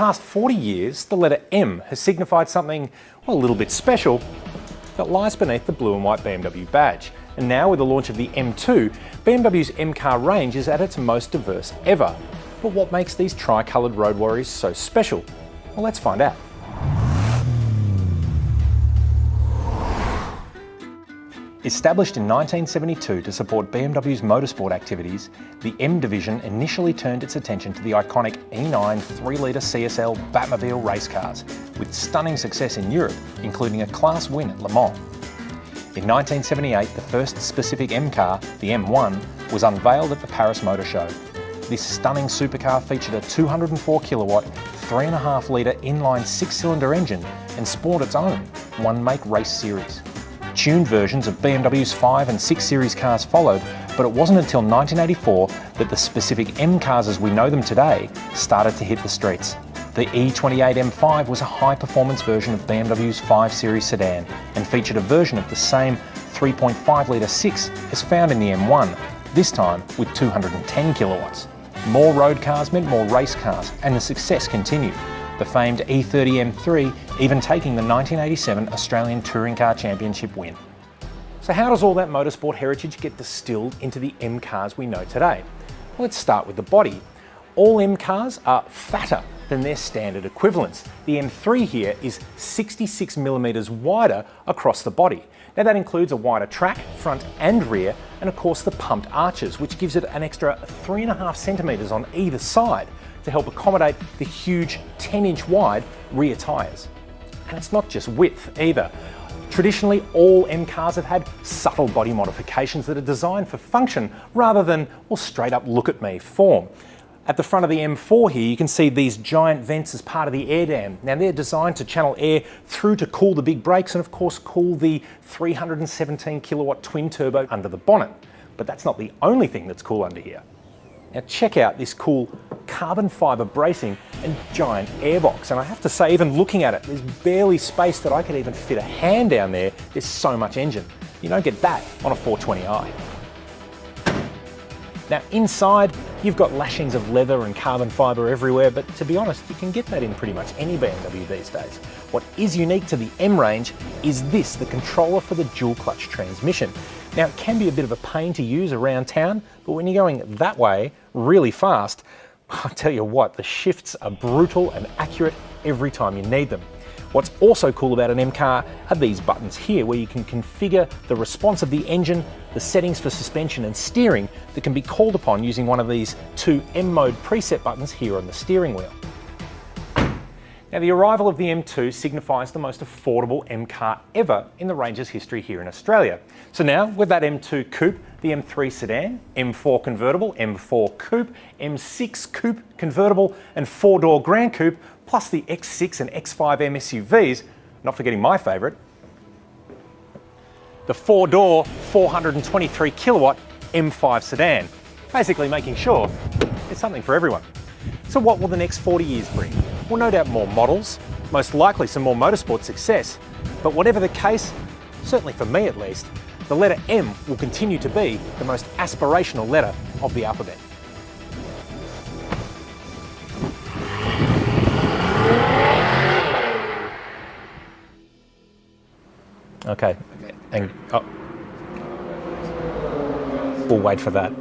past 40 years, the letter M has signified something, well, a little bit special that lies beneath the blue and white BMW badge. And now with the launch of the M2, BMW's M car range is at its most diverse ever. But what makes these tri-coloured road warriors so special? Well, let's find out. Established in 1972 to support BMW's motorsport activities, the M division initially turned its attention to the iconic E9 3-litre CSL Batmobile race cars, with stunning success in Europe, including a class win at Le Mans. In 1978, the first specific M car, the M1, was unveiled at the Paris Motor Show. This stunning supercar featured a 204 kilowatt, 3.5-litre inline 6-cylinder engine and spawned its own one-make race series. Tuned versions of BMW's 5 and 6 Series cars followed, but it wasn't until 1984 that the specific M cars as we know them today started to hit the streets. The E28 M5 was a high-performance version of BMW's 5 Series sedan and featured a version of the same 3.5-litre 6 as found in the M1, this time with 210 kilowatts. More road cars meant more race cars, and the success continued. The famed E30 M3 even taking the 1987 Australian Touring Car Championship win. So how does all that motorsport heritage get distilled into the M cars we know today? Well, let's start with the body. All M cars are fatter than their standard equivalents. The M3 here is 66mm wider across the body. Now that includes a wider track, front and rear, and of course the pumped arches, which gives it an extra 3.5 centimetres on either side to help accommodate the huge 10-inch wide rear tyres. And it's not just width either. Traditionally, all M cars have had subtle body modifications that are designed for function rather than, well, straight up look at me form. At the front of the M4 here, you can see these giant vents as part of the air dam. Now they're designed to channel air through to cool the big brakes and of course cool the 317 kilowatt twin turbo under the bonnet. But that's not the only thing that's cool under here. Now check out this cool carbon fibre bracing and giant airbox. And I have to say, even looking at it, there's barely space that I could even fit a hand down there. There's so much engine. You don't get that on a 420i. Now inside, you've got lashings of leather and carbon fibre everywhere, but to be honest, you can get that in pretty much any BMW these days. What is unique to the M range is this, the controller for the dual clutch transmission. Now it can be a bit of a pain to use around town, but when you're going that way really fast, I tell you what, the shifts are brutal and accurate every time you need them. What's also cool about an M car are these buttons here where you can configure the response of the engine, the settings for suspension and steering that can be called upon using one of these two M mode preset buttons here on the steering wheel. Now the arrival of the M2 signifies the most affordable M car ever in the range's history here in Australia. So now with that M2 coupe, the M3 sedan, M4 convertible, M4 coupe, M6 coupe convertible and 4-door Grand Coupe, plus the X6 and X5 M SUVs, not forgetting my favourite, the 4-door 423 kilowatt M5 sedan, basically making sure it's something for everyone. So what will the next 40 years bring? Well, no doubt more models, most likely some more motorsport success, but whatever the case, certainly for me at least, the letter M will continue to be the most aspirational letter of the alphabet. Okay, and we'll wait for that.